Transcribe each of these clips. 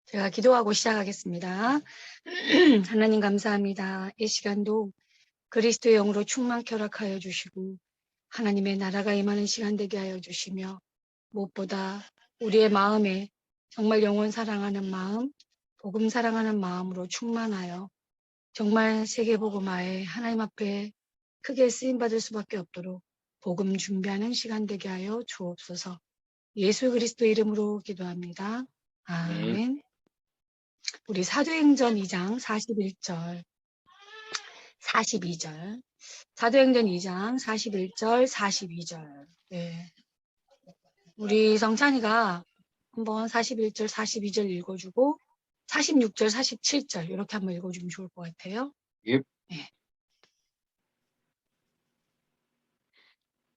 제가 기도하고 시작하겠습니다. 하나님 감사합니다. 이 시간도 그리스도의 영으로 충만케 허락하여 주시고 하나님의 나라가 임하는 시간 되게 하여 주시며 무엇보다 우리의 마음에 정말 영혼 사랑하는 마음, 복음 사랑하는 마음으로 충만하여 정말 세계복음화에 하나님 앞에 크게 쓰임받을 수밖에 없도록 복음 준비하는 시간 되게 하여 주옵소서. 예수 그리스도 이름으로 기도합니다. 네. 아멘. 우리 사도행전 2장 41절, 42절. 사도행전 2장 41절, 42절. 네. 우리 성찬이가 한번 41절, 42절 읽어주고 46절, 47절 이렇게 한번 읽어주면 좋을 것 같아요. 예. 네.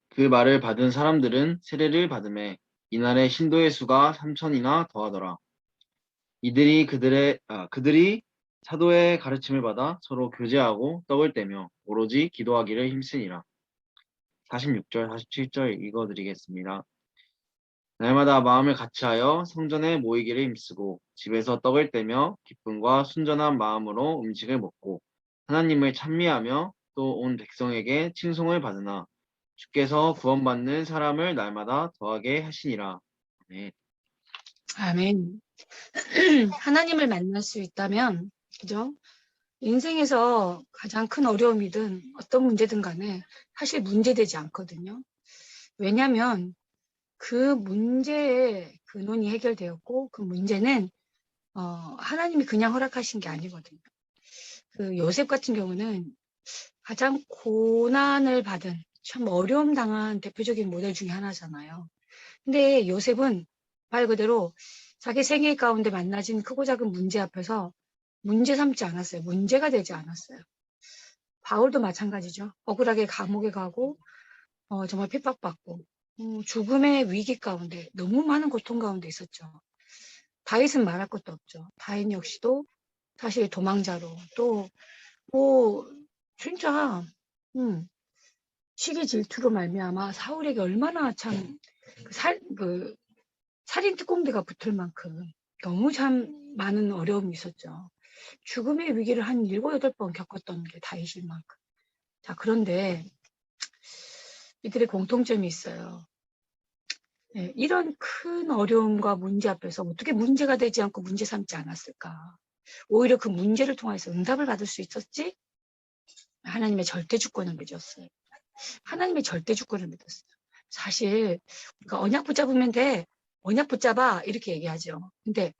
그 말을 받은 사람들은 세례를 받음에 이날의 신도의 수가 3,000이나 더하더라. 이들이 그들이 사도의 가르침을 받아 서로 교제하고 떡을 떼며 오로지 기도하기를 힘쓰니라. 46절, 47절 읽어드리겠습니다. 날마다 마음을 같이하여 성전에 모이기를 힘쓰고 집에서 떡을 떼며 기쁨과 순전한 마음으로 음식을 먹고 하나님을 찬미하며 또 온 백성에게 칭송을 받으나 주께서 구원받는 사람을 날마다 더하게 하시니라. 네. 아멘. 하나님을 만날 수 있다면, 그죠? 인생에서 가장 큰 어려움이든 어떤 문제든 간에 사실 문제되지 않거든요. 왜냐하면 그 문제의 근원이 해결되었고 그 문제는 하나님이 그냥 허락하신 게 아니거든요. 그 요셉 같은 경우는 가장 고난을 받은 참 어려움 당한 대표적인 모델 중에 하나잖아요. 근데 요셉은 말 그대로 자기 생애 가운데 만나진 크고 작은 문제 앞에서 문제 삼지 않았어요. 문제가 되지 않았어요. 바울도 마찬가지죠. 억울하게 감옥에 가고 정말 핍박받고 죽음의 위기 가운데 너무 많은 고통 가운데 있었죠. 다윗은 말할 것도 없죠. 다윗 역시도 사실 도망자로 또 뭐 진짜 시기 질투로 말미암아 사울에게 얼마나 참 그 살인 특공대가 붙을 만큼 너무 참 많은 어려움이 있었죠. 죽음의 위기를 한 7, 8번 겪었던 게 다윗일 만큼. 자, 그런데 이들의 공통점이 있어요. 네, 이런 큰 어려움과 문제 앞에서 어떻게 문제가 되지 않고 문제 삼지 않았을까? 오히려 그 문제를 통해서 응답을 받을 수 있었지? 하나님의 절대 주권을 믿었어요. 하나님의 절대 주권을 믿었어요. 사실 우리가 언약 붙잡으면 돼. 언약 붙잡아. 이렇게 얘기하죠. 근데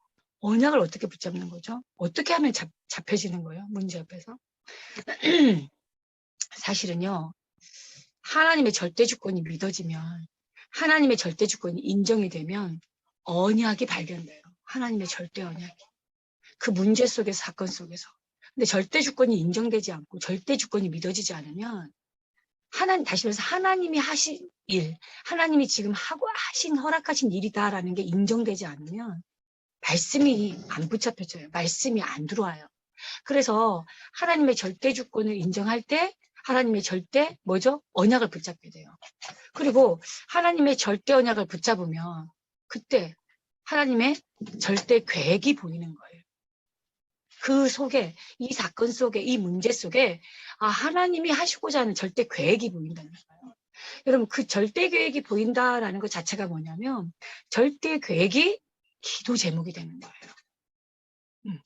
언약을 어떻게 붙잡는 거죠? 어떻게 하면 잡혀지는 거예요? 문제 앞에서. 사실은요. 하나님의 절대 주권이 믿어지면 하나님의 절대 주권이 인정이 되면 언약이 발견돼요. 하나님의 절대 언약이. 그 문제 속에서 사건 속에서. 근데 절대 주권이 인정되지 않고 절대 주권이 믿어지지 않으면 다시 말해서 하나님이 하신 일, 하나님이 지금 하신 허락하신 일이다라는 게 인정되지 않으면 말씀이 안 붙잡혀져요. 말씀이 안 들어와요. 그래서 하나님의 절대 주권을 인정할 때 하나님의 절대 뭐죠? 언약을 붙잡게 돼요. 그리고 하나님의 절대 언약을 붙잡으면 그때 하나님의 절대 계획이 보이는 거예요. 그 속에 이 사건 속에 이 문제 속에 하나님이 하시고자 하는 절대 계획이 보인다는 거예요. 여러분 그 절대 계획이 보인다라는 것 자체가 뭐냐면 절대 계획이 기도 제목이 되는 거예요.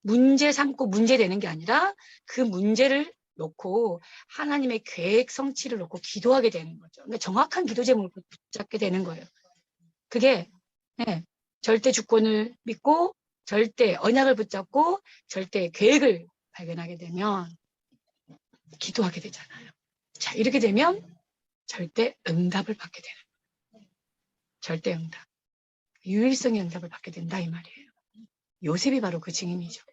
문제 삼고 문제 되는 게 아니라 그 문제를 놓고 하나님의 계획 성취를 놓고 기도하게 되는 거죠. 그러니까 정확한 기도 제목을 붙잡게 되는 거예요. 그게 절대 주권을 믿고 절대 언약을 붙잡고 절대 계획을 발견하게 되면 기도하게 되잖아요. 자, 이렇게 되면 절대 응답을 받게 되는 거예요. 절대 응답. 유일성의 응답을 받게 된다 이 말이에요. 요셉이 바로 그 증인이죠.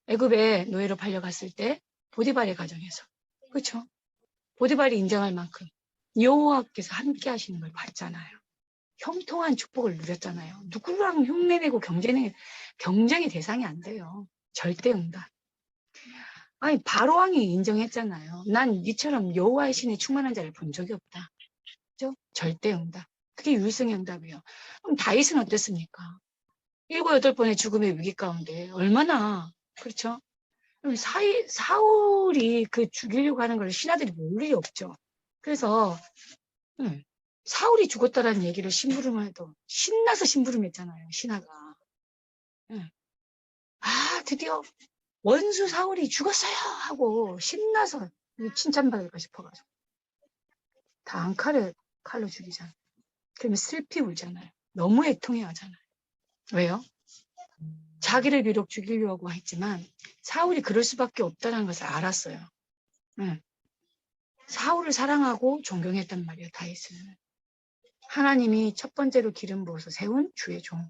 애굽에 노예로 팔려갔을 때 보디발의 가정에서 그렇죠? 보디발이 인정할 만큼 여호와께서 함께 하시는 걸 봤잖아요. 형통한 축복을 누렸잖아요. 누구랑 흉내내고 경쟁의 대상이 안 돼요. 절대 응답. 아니 바로왕이 인정했잖아요. 난 니처럼 여호와의 신에 충만한 자를 본 적이 없다. 그죠? 절대 응답. 그게 유일성의 응답이에요. 그럼 다윗은 어땠습니까? 7, 8번의 죽음의 위기 가운데 얼마나 그렇죠? 그럼 사울이 그 죽이려고 하는 걸 신하들이 모를 일이 없죠. 그래서 사울이 죽었다라는 얘기를 심부름을 해도 신나서 심부름했잖아요. 신하가. 드디어 원수 사울이 죽었어요 하고 신나서 칭찬받을까 싶어가지고 다 한 칼로 죽이잖아요. 그러면 슬피 울잖아요. 너무 애통해 하잖아요. 왜요? 자기를 비록 죽이려고 했지만 사울이 그럴 수밖에 없다는 것을 알았어요. 사울을 사랑하고 존경했단 말이에요. 다윗은. 하나님이 첫 번째로 기름 부어서 세운 주의 종.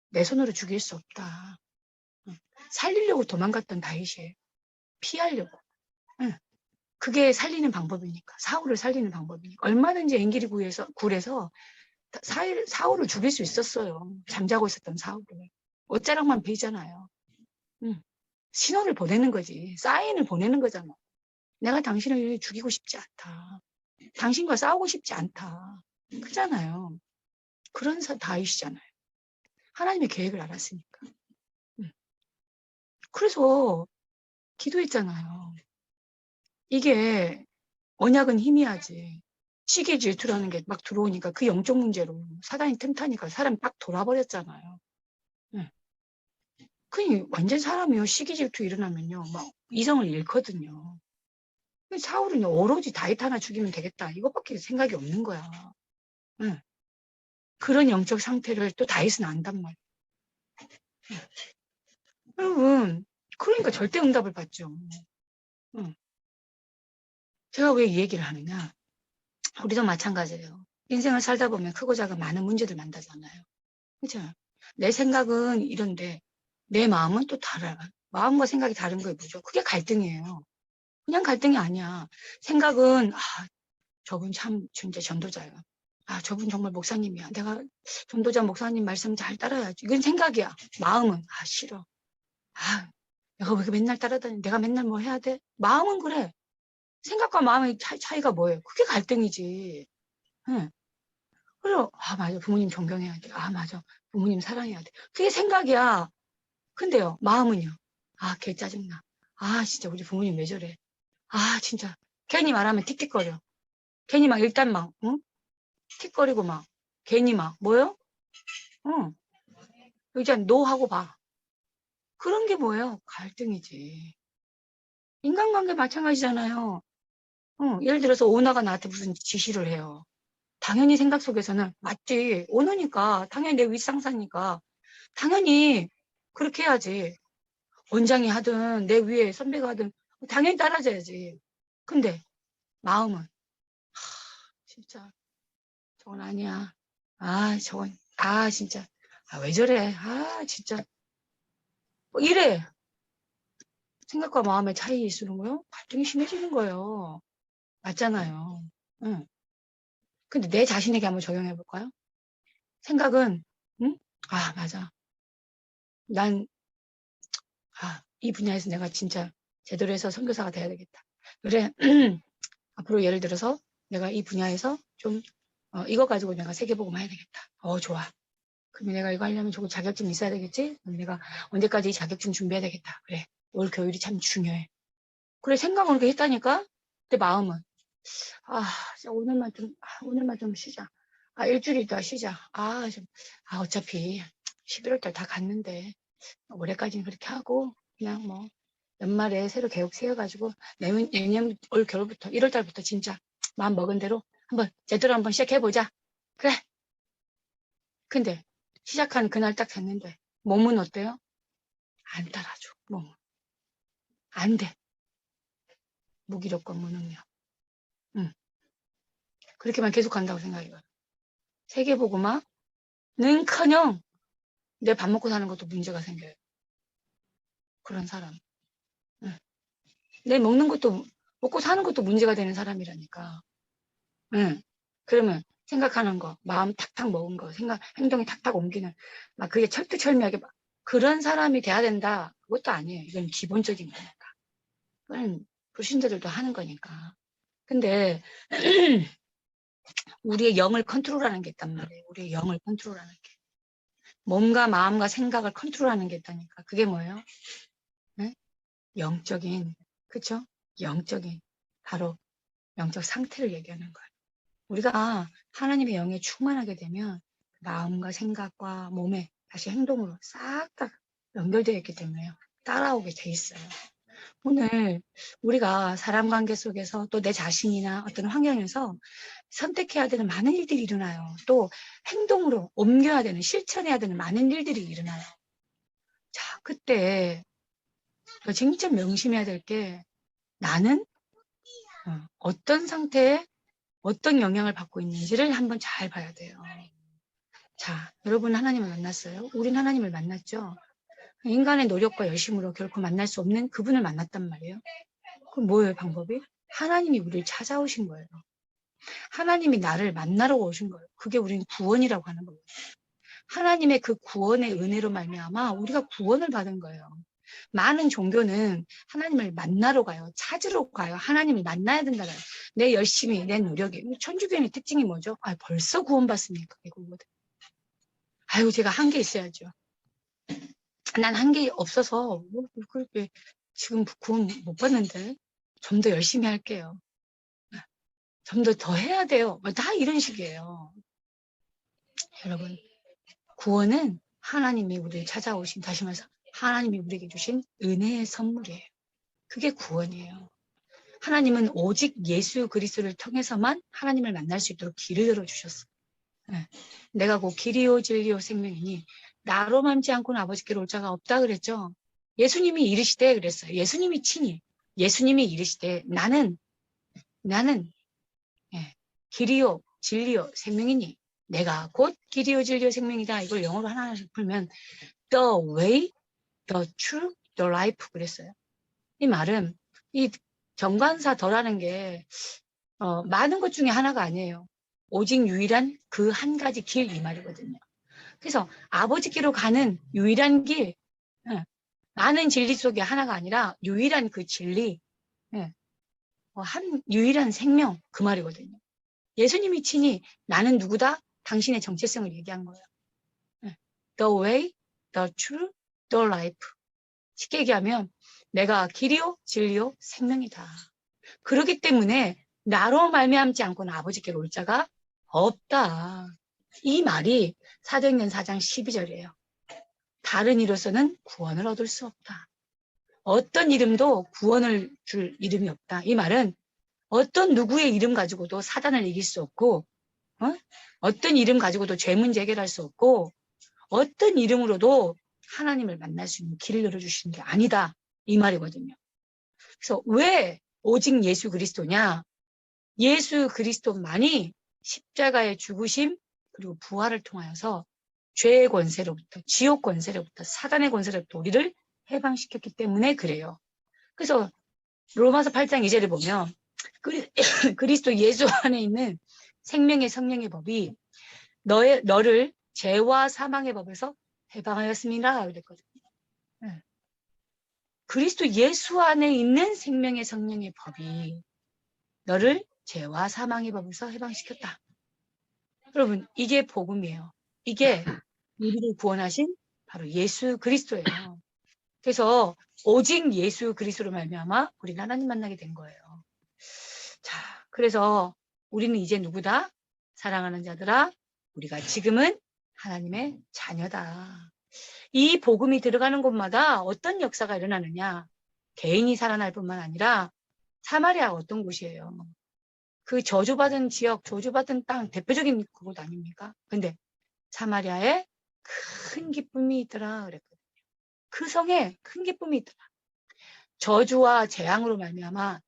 내 손으로 죽일 수 없다. 살리려고 도망갔던 다윗이에요. 피하려고. 그게 살리는 방법이니까. 사울을 살리는 방법이니까. 얼마든지 앵기리 굴에서 사울을 죽일 수 있었어요. 잠자고 있었던 사울을. 옷자락만 베이잖아요. 신호를 보내는 거지. 사인을 보내는 거잖아. 내가 당신을 죽이고 싶지 않다. 당신과 싸우고 싶지 않다. 그잖아요. 그런 다윗이잖아요. 하나님의 계획을 알았으니까. 그래서 기도했잖아요. 이게 언약은 힘이야지. 시기 질투라는 게 막 들어오니까 그 영적 문제로 사단이 틈타니까 사람이 딱 돌아버렸잖아요. 그 완전 사람이요. 시기 질투 일어나면요. 막 이성을 잃거든요. 사울은 오로지 다윗 하나 죽이면 되겠다. 이것밖에 생각이 없는 거야. 그런 영적 상태를 또 다윗은 안단 말이에요. 여러분, 그러니까 절대 응답을 받죠. 제가 왜 이 얘기를 하느냐. 우리도 마찬가지예요. 인생을 살다 보면 크고 작은 많은 문제들 만나잖아요. 그죠? 내 생각은 이런데 내 마음은 또 달라요. 마음과 생각이 다른 거에 뭐죠? 그게 갈등이에요. 그냥 갈등이 아니야. 생각은 저분 참 진짜 전도자예요. 저분 정말 목사님이야. 내가 전도자 목사님 말씀 잘 따라야지. 이건 생각이야. 마음은 싫어. 내가 왜 맨날 따라다니? 내가 맨날 뭐 해야 돼? 마음은 그래. 생각과 마음의 차이가 뭐예요? 그게 갈등이지. 응. 그래서 맞아. 부모님 존경해야 돼. 맞아. 부모님 사랑해야 돼. 그게 생각이야. 근데요, 마음은요. 걔 짜증나. 진짜 우리 부모님 왜 저래? 진짜. 괜히 말하면 틱틱거려. 괜히 막 일단 막, 응? 틱거리고 막, 괜히 막, 뭐요? 응. 일단 노 하고 봐. 그런 게 뭐예요? 갈등이지. 인간관계 마찬가지잖아요. 예를 들어서 오너가 나한테 무슨 지시를 해요. 당연히 생각 속에서는 맞지. 오너니까 당연히 내 윗상사니까 당연히 그렇게 해야지. 원장이 하든 내 위에 선배가 하든 당연히 따라줘야지. 근데 마음은 진짜 저건 아니야. 저건 진짜 왜 저래. 진짜 뭐 이래. 생각과 마음의 차이일수록요 갈등이 심해지는 거예요. 맞잖아요. 응. 근데 내 자신에게 한번 적용해 볼까요? 생각은 응? 맞아. 난 이 분야에서 내가 진짜 제대로 해서 선교사가 돼야 되겠다. 그래. 앞으로 예를 들어서 내가 이 분야에서 좀 이거 가지고 내가 세계복음 해야 되겠다. 좋아. 그러면 내가 이거 하려면 조금 자격증이 있어야 되겠지? 그럼 내가 언제까지 이 자격증 준비해야 되겠다. 그래. 올 교율이 참 중요해. 그래, 생각은 그렇게 했다니까? 근데 마음은, 진짜 오늘만 좀 쉬자. 일주일 있다 쉬자. 어차피 11월 달 다 갔는데, 올해까지는 그렇게 하고, 그냥 뭐, 연말에 새로 계획 세워가지고, 내년 올 겨울부터, 1월 달부터 진짜 마음 먹은 대로 한번, 제대로 한번 시작해보자. 그래. 근데, 시작한 그날 딱 됐는데, 몸은 어때요? 안 따라줘, 몸은. 안 돼. 무기력과 무능력. 그렇게만 계속 간다고 생각해요. 세계보고마는커녕 내 밥 먹고 사는 것도 문제가 생겨요. 그런 사람. 내 먹고 사는 것도 문제가 되는 사람이라니까. 그러면 생각하는 거, 마음 탁탁 먹은 거, 행동이 탁탁 옮기는, 막 그게 철두철미하게 그런 사람이 돼야 된다. 그것도 아니에요. 이건 기본적인 거니까. 그건 불신자들도 하는 거니까. 근데 우리의 영을 컨트롤하는 게 있단 말이에요. 우리의 영을 컨트롤하는 게. 몸과 마음과 생각을 컨트롤하는 게 있다니까. 그게 뭐예요? 네? 영적인, 그쵸? 영적인, 바로 영적 상태를 얘기하는 거예요. 우리가 하나님의 영에 충만하게 되면 마음과 생각과 몸에 다시 행동으로 싹 다 연결되어 있기 때문에 따라오게 돼 있어요. 오늘 우리가 사람 관계 속에서 또 내 자신이나 어떤 환경에서 선택해야 되는 많은 일들이 일어나요. 또 행동으로 옮겨야 되는, 실천해야 되는 많은 일들이 일어나요. 자, 그때 진짜 명심해야 될 게 나는 어떤 상태에 어떤 영향을 받고 있는지를 한번 잘 봐야 돼요. 자, 여러분 하나님을 만났어요? 우린 하나님을 만났죠? 인간의 노력과 열심으로 결코 만날 수 없는 그분을 만났단 말이에요. 그럼 뭐예요, 방법이? 하나님이 우리를 찾아오신 거예요. 하나님이 나를 만나러 오신 거예요. 그게 우리는 구원이라고 하는 거예요. 하나님의 그 구원의 은혜로 말미암아 우리가 구원을 받은 거예요. 많은 종교는 하나님을 만나러 가요. 찾으러 가요. 하나님을 만나야 된다고요. 내 열심히, 내 노력이. 천주교의 특징이 뭐죠? 아, 벌써 구원받습니까? 이거거든. 아유, 제가 한 게 있어야죠. 난 한 게 없어서 그렇게 지금 구원 못 받는데 좀 더 열심히 할게요. 좀 더 해야 돼요. 다 이런 식이에요. 여러분, 구원은 하나님이 우리를 찾아오신, 다시 말해서 하나님이 우리에게 주신 은혜의 선물이에요. 그게 구원이에요. 하나님은 오직 예수 그리스도를 통해서만 하나님을 만날 수 있도록 길을 열어주셨어요. 네. 내가 곧 길이요 진리요 생명이니 나로 맘지 않고는 아버지께로 올 자가 없다 그랬죠. 예수님이 이르시되 그랬어요. 예수님이 친히 예수님이 이르시되 나는 길이요 진리요 생명이니 내가 곧 길이요 진리요 생명이다. 이걸 영어로 하나씩 풀면 the way, the truth, the life 그랬어요. 이 말은 이 정관사 더라는 게 많은 것 중에 하나가 아니에요. 오직 유일한 그 한 가지 길 이 말이거든요. 그래서 아버지께로 가는 유일한 길, 많은 진리 속에 하나가 아니라 유일한 그 진리, 한 유일한 생명 그 말이거든요. 예수님이 친히 나는 누구다? 당신의 정체성을 얘기한 거예요. The way, the truth, the life. 쉽게 얘기하면 내가 길이요, 진리요, 생명이다. 그렇기 때문에 나로 말미암지 않고는 아버지께로 올 자가 없다. 이 말이 사도행전 4장 12절이에요. 다른 이로서는 구원을 얻을 수 없다. 어떤 이름도 구원을 줄 이름이 없다. 이 말은 어떤 누구의 이름 가지고도 사단을 이길 수 없고 어떤 이름 가지고도 죄 문제 해결할 수 없고 어떤 이름으로도 하나님을 만날 수 있는 길을 열어주시는 게 아니다. 이 말이거든요. 그래서 왜 오직 예수 그리스도냐? 예수 그리스도만이 십자가의 죽으심 그리고 부활을 통하여서 죄의 권세로부터 지옥 권세로부터 사단의 권세로부터 우리를 해방시켰기 때문에 그래요. 그래서 로마서 8장 2절에 보면 그리스도 예수 안에 있는 생명의 성령의 법이 너를 죄와 사망의 법에서 해방하였습니다. 그랬거든요. 그리스도 예수 안에 있는 생명의 성령의 법이 너를 죄와 사망의 법에서 해방시켰다. 여러분, 이게 복음이에요. 이게 우리를 구원하신 바로 예수 그리스도예요. 그래서 오직 예수 그리스도로 말미암아 우리는 하나님 만나게 된 거예요. 자, 그래서 우리는 이제 누구다? 사랑하는 자들아, 우리가 지금은 하나님의 자녀다. 이 복음이 들어가는 곳마다 어떤 역사가 일어나느냐? 개인이 살아날 뿐만 아니라 사마리아가 어떤 곳이에요? 그 저주받은 지역, 저주받은 땅 대표적인 그곳 아닙니까? 근데 사마리아에 큰 기쁨이 있더라 그랬거든요. 그 성에 큰 기쁨이 있더라. 저주와 재앙으로 말미암아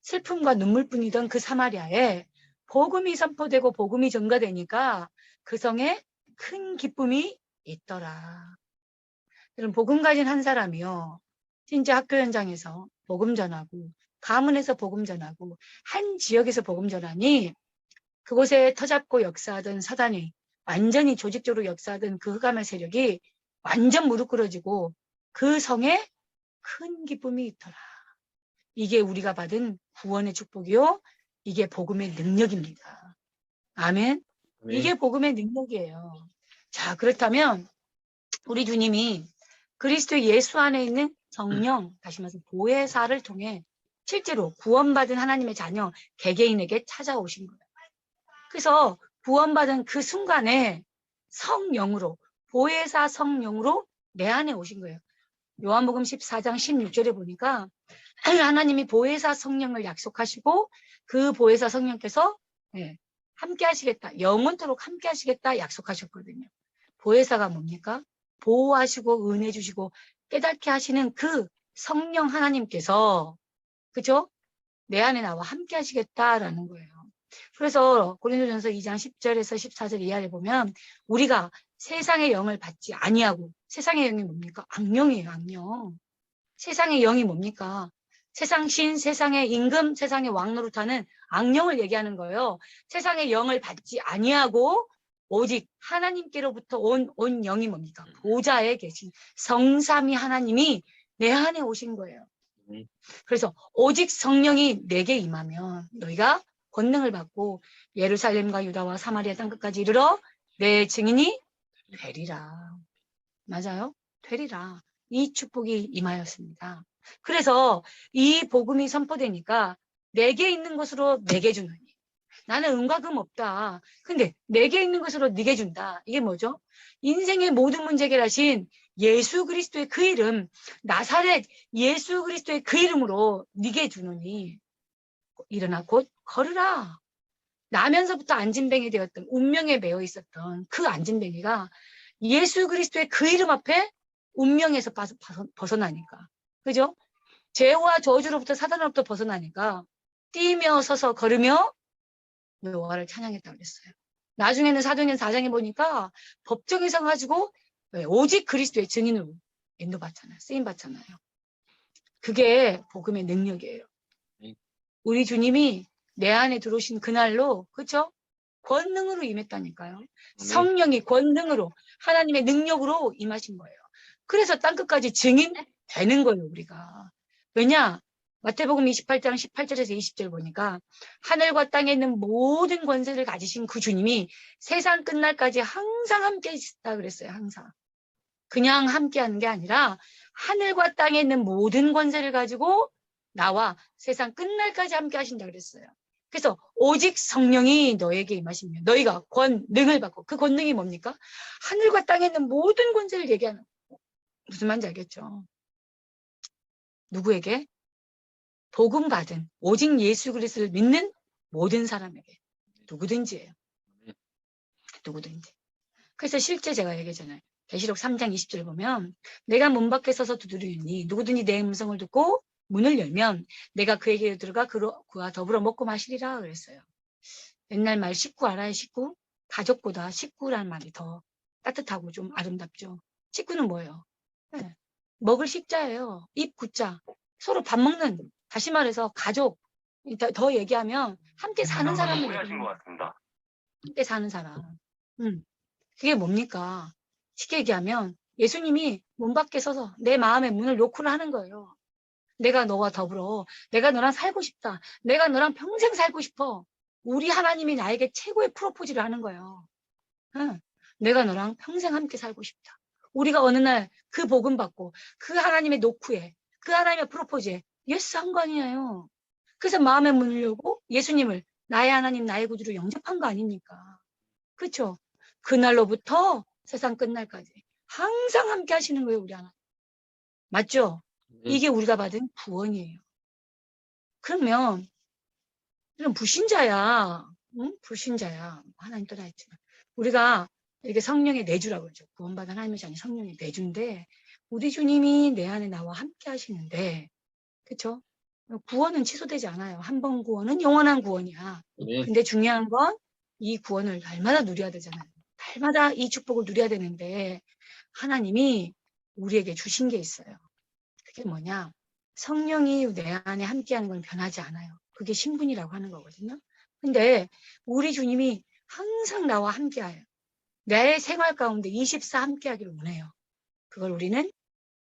슬픔과 눈물뿐이던 그 사마리아에 복음이 선포되고 복음이 전가되니까 그 성에 큰 기쁨이 있더라. 여러분, 복음 가진 한 사람이요. 진짜 학교 현장에서 복음 전하고 가문에서 복음 전하고 한 지역에서 복음 전하니 그곳에 터잡고 역사하던 사단이 완전히 조직적으로 역사하던 그 흑암의 세력이 완전 무릎 꿇어지고 그 성에 큰 기쁨이 있더라. 이게 우리가 받은 구원의 축복이요. 이게 복음의 능력입니다. 아멘. 이게 복음의 능력이에요. 자, 그렇다면 우리 주님이 그리스도 예수 안에 있는 성령, 다시 말해서 보혜사를 통해 실제로 구원받은 하나님의 자녀 개개인에게 찾아오신 거예요. 그래서 구원받은 그 순간에 성령으로, 보혜사 성령으로 내 안에 오신 거예요. 요한복음 14장 16절에 보니까 하나님이 보혜사 성령을 약속하시고 그 보혜사 성령께서 함께 하시겠다, 영원토록 함께 하시겠다 약속하셨거든요. 보혜사가 뭡니까? 보호하시고 은혜 주시고 깨닫게 하시는 그 성령 하나님께서, 그죠? 내 안에 나와 함께 하시겠다라는 거예요. 그래서 고린도전서 2장 10절에서 14절 이하를 보면 우리가 세상의 영을 받지 아니하고, 세상의 영이 뭡니까? 악령이에요, 악령. 세상의 영이 뭡니까? 세상 신, 세상의 임금, 세상의 왕노릇하는 악령을 얘기하는 거예요. 세상의 영을 받지 아니하고 오직 하나님께로부터 온 영이 뭡니까? 보좌에 계신 성삼위 하나님이 내 안에 오신 거예요. 그래서 오직 성령이 내게 임하면 너희가 권능을 받고 예루살렘과 유다와 사마리아 땅끝까지 이르러 내 증인이 되리라. 맞아요? 되리라. 이 축복이 임하였습니다. 그래서 이 복음이 선포되니까 내게 있는 것으로 내게 주느니, 나는 은과 금 없다. 근데 내게 있는 것으로 네게 준다. 이게 뭐죠? 인생의 모든 문제 해결하신 예수 그리스도의 그 이름, 나사렛 예수 그리스도의 그 이름으로 네게 주노니 일어나 곧 걸으라. 나면서부터 안진뱅이 되었던, 운명에 매여 있었던 그 안진뱅이가 예수 그리스도의 그 이름 앞에 운명에서 벗어나니까, 그죠? 죄와 저주로부터 사단으로부터 벗어나니까 뛰며 서서 걸으며 여호와를 찬양했다고 그랬어요. 나중에는 사도행전 4장에 보니까 법정에 서가지고 오직 그리스도의 증인으로 인도받잖아요. 쓰임받잖아요. 그게 복음의 능력이에요. 우리 주님이 내 안에 들어오신 그날로, 그렇죠? 권능으로 임했다니까요. 성령이 권능으로, 하나님의 능력으로 임하신 거예요. 그래서 땅끝까지 증인 되는 거예요, 우리가. 왜냐? 마태복음 28장 18절에서 20절 보니까 하늘과 땅에 있는 모든 권세를 가지신 그 주님이 세상 끝날까지 항상 함께 있다 그랬어요. 항상. 그냥 함께 하는 게 아니라 하늘과 땅에 있는 모든 권세를 가지고 나와 세상 끝날까지 함께 하신다 그랬어요. 그래서 오직 성령이 너에게 임하시면 너희가 권능을 받고, 그 권능이 뭡니까? 하늘과 땅에 있는 모든 권세를 얘기하는 거예요. 무슨 말인지 알겠죠? 누구에게? 복음 받은 오직 예수 그리스도를 믿는 모든 사람에게. 누구든지예요. 누구든지. 그래서 실제 제가 얘기했잖아요. 계시록 3장 20절 보면 내가 문 밖에 서서 두드리니 누구든지 내 음성을 듣고 문을 열면 내가 그에게 들어가 그와 더불어 먹고 마시리라 그랬어요. 옛날 말 식구 알아요? 식구? 가족보다 식구라는 말이 더 따뜻하고 좀 아름답죠. 식구는 뭐예요? 네. 먹을 식자예요. 입 굳자. 서로 밥 먹는, 다시 말해서 가족. 더 얘기하면 함께 사는 사람을 얘기하는 것 같습니다. 함께 사는 사람. 그게 뭡니까? 쉽게 얘기하면 예수님이 문 밖에 서서 내 마음의 문을 노크를 하는 거예요. 내가 너와 더불어, 내가 너랑 살고 싶다. 내가 너랑 평생 살고 싶어. 우리 하나님이 나에게 최고의 프로포즈를 하는 거예요. 응. 내가 너랑 평생 함께 살고 싶다. 우리가 어느 날 그 복음 받고 그 하나님의 노크에, 그 하나님의 프로포즈에 예스 한 거 아니에요. 그래서 마음의 문을 열고 예수님을 나의 하나님, 나의 구주로 영접한 거 아닙니까? 그렇죠? 그날로부터 세상 끝날까지 항상 함께 하시는 거예요, 우리 하나님. 맞죠? 이게 우리가 받은 구원이에요. 그러면 이런 불신자야. 응? 불신자야. 하나님 떠나 있지만. 우리가 이렇게 성령의 내주라고 그러죠. 구원받은 하나님의 자녀 성령의 내주인데 우리 주님이 내 안에 나와 함께 하시는데, 그렇죠? 구원은 취소되지 않아요. 한 번 구원은 영원한 구원이야. 근데 중요한 건 이 구원을 날마다 누려야 되잖아요. 날마다 이 축복을 누려야 되는데 하나님이 우리에게 주신 게 있어요. 그게 뭐냐? 성령이 내 안에 함께하는 건 변하지 않아요. 그게 신분이라고 하는 거거든요. 근데 우리 주님이 항상 나와 함께해요. 내 생활 가운데 24 함께하기를 원해요. 그걸 우리는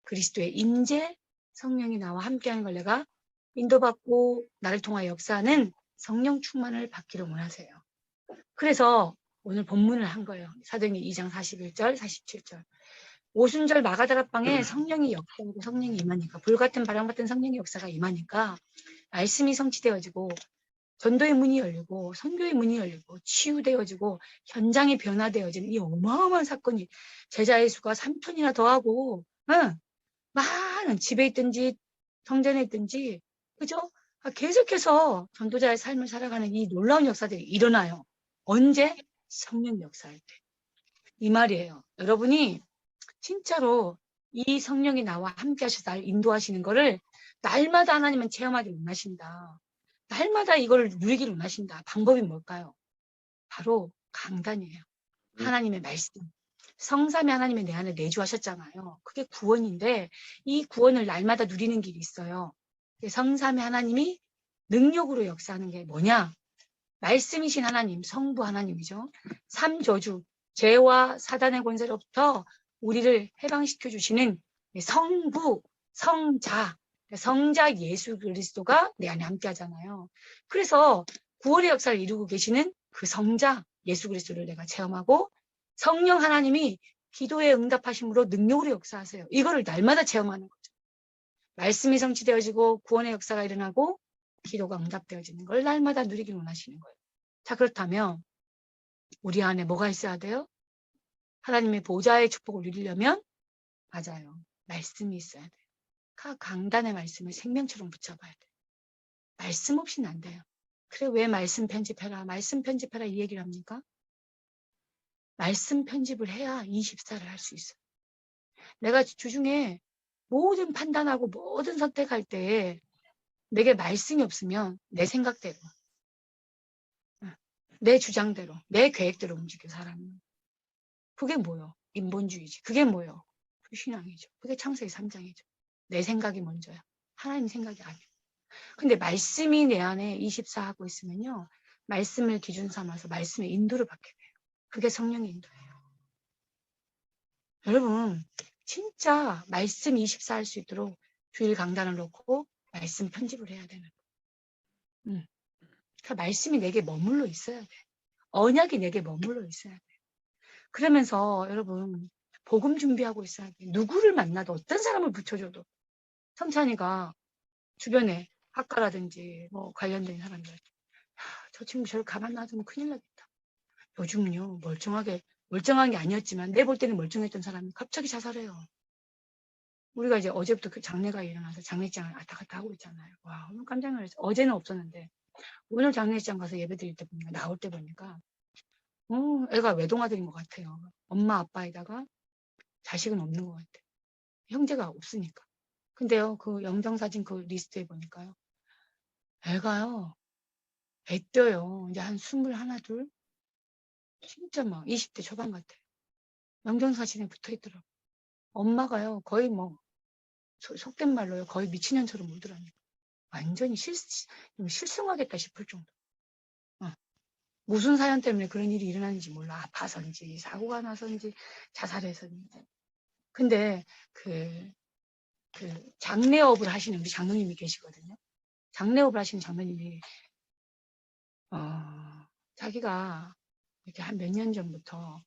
그리스도의 임재, 성령이 나와 함께하는 걸 내가 인도받고 나를 통하여 역사하는 성령 충만을 받기를 원하세요. 그래서 오늘 본문을 한 거예요. 사도행전 2장 41절, 47절. 오순절 마가다락방에 성령이 역사하고 성령이 임하니까 불같은 바람 같은 성령의 역사가 임하니까 말씀이 성취되어지고 전도의 문이 열리고 선교의 문이 열리고 치유되어지고 현장이 변화되어지는 이 어마어마한 사건이 제자의 수가 3천이나 더하고 많은 집에 있든지 성전에 있든지 그죠? 계속해서 전도자의 삶을 살아가는 이 놀라운 역사들이 일어나요. 언제? 성령 역사할 때. 이 말이에요. 여러분이 진짜로 이 성령이 나와 함께 하셔서 날 인도하시는 거를 날마다 하나님은 체험하기 원하신다. 날마다 이걸 누리기를 원하신다. 방법이 뭘까요? 바로 강단이에요. 하나님의 말씀. 성삼위 하나님이 내 안에 내주하셨잖아요. 그게 구원인데 이 구원을 날마다 누리는 길이 있어요. 성삼위 하나님이 능력으로 역사하는 게 뭐냐? 말씀이신 하나님, 성부 하나님이죠. 삼저주, 죄와 사단의 권세로부터 우리를 해방시켜 주시는 성부, 성자, 성자 예수 그리스도가 내 안에 함께 하잖아요. 그래서 구원의 역사를 이루고 계시는 그 성자 예수 그리스도를 내가 체험하고 성령 하나님이 기도에 응답하심으로 능력으로 역사하세요. 이거를 날마다 체험하는 거죠. 말씀이 성취되어지고 구원의 역사가 일어나고 기도가 응답되어지는 걸 날마다 누리길 원하시는 거예요. 자, 그렇다면 우리 안에 뭐가 있어야 돼요? 하나님의 보좌의 축복을 누리려면 맞아요. 말씀이 있어야 돼요. 강단의 말씀을 생명처럼 붙잡아야 돼요. 말씀 없이는 안 돼요. 그래 왜 말씀 편집해라. 말씀 편집해라 이 얘기를 합니까? 말씀 편집을 해야 24를 할 수 있어요. 내가 주중에 모든 판단하고 모든 선택할 때 내게 말씀이 없으면 내 생각대로 내 주장대로 내 계획대로 움직여 사람은. 그게 뭐요? 인본주의지. 그게 뭐요? 불신앙이죠. 그게 창세기 3장이죠. 내 생각이 먼저야. 하나님 생각이 아니야. 근데 말씀이 내 안에 24하고 있으면요. 말씀을 기준 삼아서 말씀의 인도를 받게 돼요. 그게 성령의 인도예요. 여러분 진짜 말씀 24 할 수 있도록 주일 강단을 놓고 말씀 편집을 해야 되는 거예요. 그 말씀이 내게 머물러 있어야 돼. 언약이 내게 머물러 있어야 돼. 그러면서 여러분 복음 준비하고 있어야 돼. 누구를 만나도 어떤 사람을 붙여줘도 성찬이가 주변에 학과라든지 뭐 관련된 사람들 저 친구 저를 가만 놔두면 큰일 나겠다. 요즘은요 멀쩡한 게 아니었지만 내 볼 때는 멀쩡했던 사람이 갑자기 자살해요. 우리가 이제 어제부터 그 장례가 일어나서 장례장을 왔다 갔다 하고 있잖아요. 와 오늘 깜짝 놀랐어요. 어제는 없었는데 오늘 장례장 가서 예배 드릴 때 보니까 나올 때 보니까 애가 외동아들인 것 같아요. 엄마 아빠에다가 자식은 없는 것 같아요. 형제가 없으니까. 근데요 그 영정사진 그 리스트에 보니까요 애가요 애떠요. 이제 한 21, 2 진짜 막 20대 초반 같아요. 영정사진에 붙어있더라고요. 엄마가요 거의 뭐 속된 말로요 거의 미친년처럼 울더라니까. 완전히 실성하겠다 싶을 정도. 무슨 사연 때문에 그런 일이 일어나는지 몰라. 아파서인지 사고가 나서인지 자살해서인지. 근데 그 장례업을 하시는 우리 장로님이 계시거든요. 장례업을 하시는 장로님이 자기가 이렇게 한 몇 년 전부터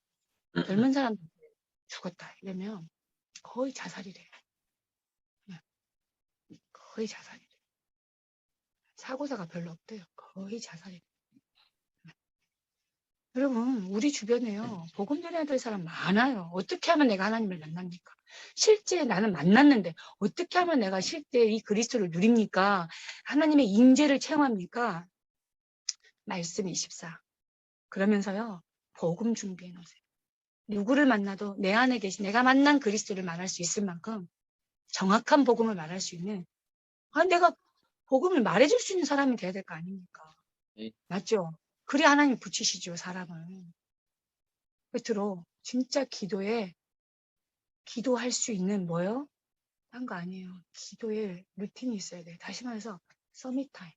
젊은 사람들 죽었다 이러면 거의 자살이래요. 거의 자살이래요. 사고사가 별로 없대요. 거의 자살이래요. 여러분 우리 주변에요 복음 전해야 될 사람 많아요. 어떻게 하면 내가 하나님을 만납니까? 실제 나는 만났는데 어떻게 하면 내가 실제 이 그리스도를 누립니까? 하나님의 임재를 체험합니까? 말씀 24 그러면서요 복음 준비해 놓으세요. 누구를 만나도 내 안에 계신 내가 만난 그리스도를 말할 수 있을 만큼 정확한 복음을 말할 수 있는 내가 복음을 말해줄 수 있는 사람이 돼야 될 거 아닙니까? 맞죠? 그래 하나님 붙이시죠 사람을. 끝으로 진짜 기도할 수 있는 뭐요? 딴 거 아니에요. 기도에 루틴이 있어야 돼. 다시 말해서 서밋타임.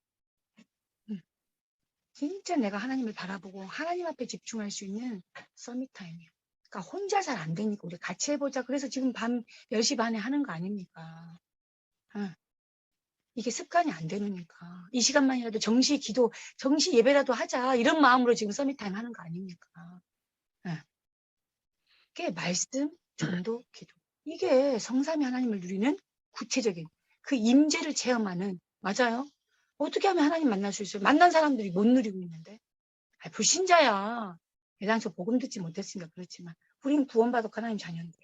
진짜 내가 하나님을 바라보고 하나님 앞에 집중할 수 있는 서밋타임이에요. 그러니까 혼자 잘 안 되니까 우리 같이 해보자. 그래서 지금 밤 10시 반에 하는 거 아닙니까? 이게 습관이 안 되니까 이 시간만이라도 정시 기도, 정시 예배라도 하자. 이런 마음으로 지금 서밋타임 하는 거 아닙니까? 그게 말씀, 전도, 기도. 이게 성삼위 하나님을 누리는 구체적인 그 임재를 체험하는, 맞아요? 어떻게 하면 하나님 만날 수 있어요? 만난 사람들이 못 누리고 있는데. 불신자야. 애당초 복음 듣지 못했으니까 그렇지만 우리는 구원받았고 하나님 자녀인데.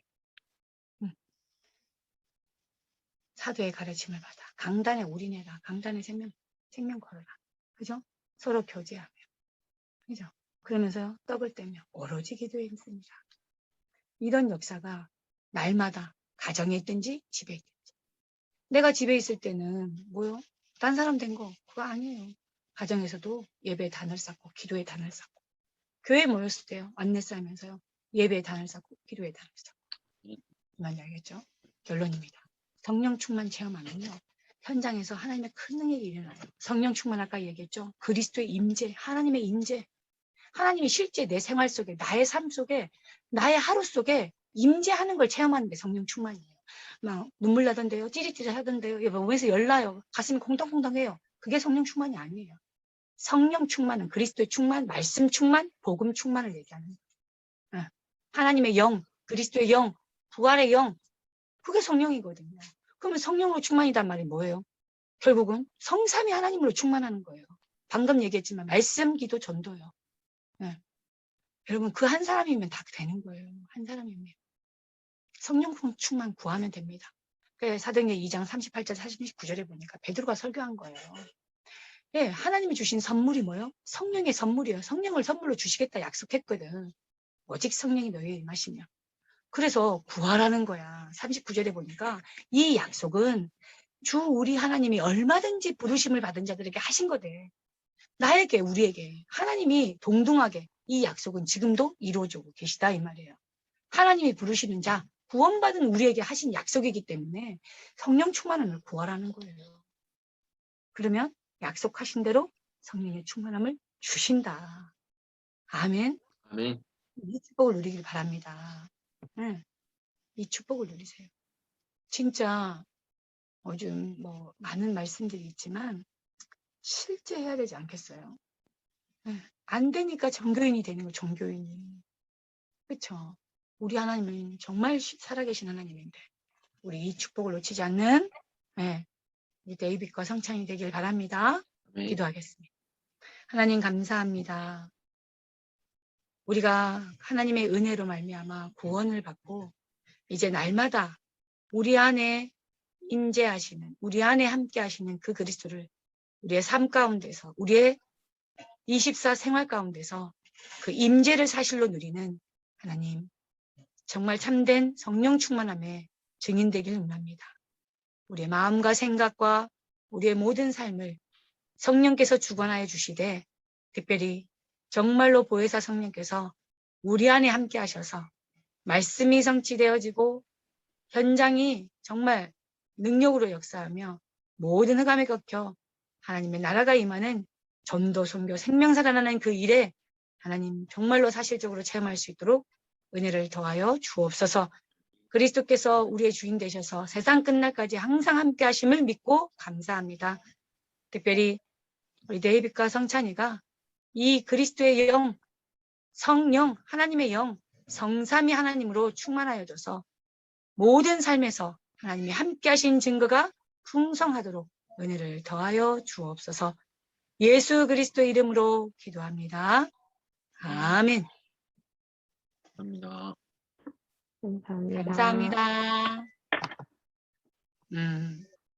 사도의 가르침을 받아. 강단에 올인해라. 강단에 생명 걸어라. 그죠? 서로 교제하며. 그죠? 그러면서 떡을 떼며 오로지 기도했습니다. 이런 역사가 날마다 가정에 있든지 집에 있든지. 내가 집에 있을 때는 뭐요? 딴 사람 된 거 그거 아니에요. 가정에서도 예배의 단을 쌓고 기도의 단을 쌓고, 교회에 모였을 때요. 안내 쌓으면서요. 예배의 단을 쌓고 기도의 단을 쌓고. 그만 알겠죠? 결론입니다. 성령 충만 체험하면요. 현장에서 하나님의 큰 능력이 일어나요. 성령 충만 아까 얘기했죠? 그리스도의 임재, 하나님의 임재. 하나님이 실제 내 생활 속에, 나의 삶 속에, 나의 하루 속에 임재하는 걸 체험하는 게 성령 충만이에요. 막 눈물 나던데요. 찌릿찌릿 하던데요. 몸에서 열나요. 가슴이 콩닥콩닥해요. 그게 성령 충만이 아니에요. 성령 충만은 그리스도의 충만, 말씀 충만, 복음 충만을 얘기하는 거예요. 하나님의 영, 그리스도의 영, 부활의 영, 그게 성령이거든요. 그러면 성령으로 충만이란 말이 뭐예요? 결국은 성삼위 하나님으로 충만하는 거예요. 방금 얘기했지만 말씀, 기도, 전도요. 네. 여러분 그 한 사람이면 다 되는 거예요. 한 사람이면. 성령 충만 구하면 됩니다. 사도행전 2장 38절 39절에 보니까 베드로가 설교한 거예요. 예, 하나님이 주신 선물이 뭐예요? 성령의 선물이에요. 성령을 선물로 주시겠다 약속했거든. 오직 성령이 너희에 임하시며. 그래서 구하라는 거야. 39절에 보니까 이 약속은 주 우리 하나님이 얼마든지 부르심을 받은 자들에게 하신 거대. 나에게, 우리에게 하나님이 동등하게 이 약속은 지금도 이루어지고 계시다 이 말이에요. 하나님이 부르시는 자, 구원받은 우리에게 하신 약속이기 때문에 성령 충만함을 구하라는 거예요. 그러면 약속하신 대로 성령의 충만함을 주신다. 아멘. 아멘. 이 축복을 누리길 바랍니다. 네. 이 축복을 누리세요. 진짜 요즘 뭐 많은 말씀들이 있지만 실제 해야 되지 않겠어요? 네. 안 되니까 정교인이 되는 거, 종교인이. 그렇죠? 우리 하나님은 정말 살아계신 하나님인데 우리 이 축복을 놓치지 않는 네, 우리 데이빗과 성찬이 되길 바랍니다. 아멘. 기도하겠습니다. 하나님 감사합니다. 우리가 하나님의 은혜로 말미암아 구원을 받고 이제 날마다 우리 안에 임재하시는, 우리 안에 함께 하시는 그 그리스도를 우리의 삶 가운데서, 우리의 24 생활 가운데서 그 임재를 사실로 누리는 하나님, 정말 참된 성령 충만함의 증인 되길 원합니다. 우리의 마음과 생각과 우리의 모든 삶을 성령께서 주관하여 주시되, 특별히 정말로 보혜사 성령께서 우리 안에 함께 하셔서 말씀이 성취되어지고 현장이 정말 능력으로 역사하며 모든 흑암에 꺾여 하나님의 나라가 임하는 전도, 선교, 생명 살아나는 그 일에 하나님 정말로 사실적으로 체험할 수 있도록 은혜를 더하여 주옵소서. 그리스도께서 우리의 주인 되셔서 세상 끝날까지 항상 함께 하심을 믿고 감사합니다. 특별히 우리 데이빗과 성찬이가 이 그리스도의 영, 성령, 하나님의 영, 성삼위 하나님으로 충만하여져서 모든 삶에서 하나님이 함께 하신 증거가 풍성하도록 은혜를 더하여 주옵소서. 예수 그리스도의 이름으로 기도합니다. 아멘. 감사합니다. 감사합니다. 감사합니다.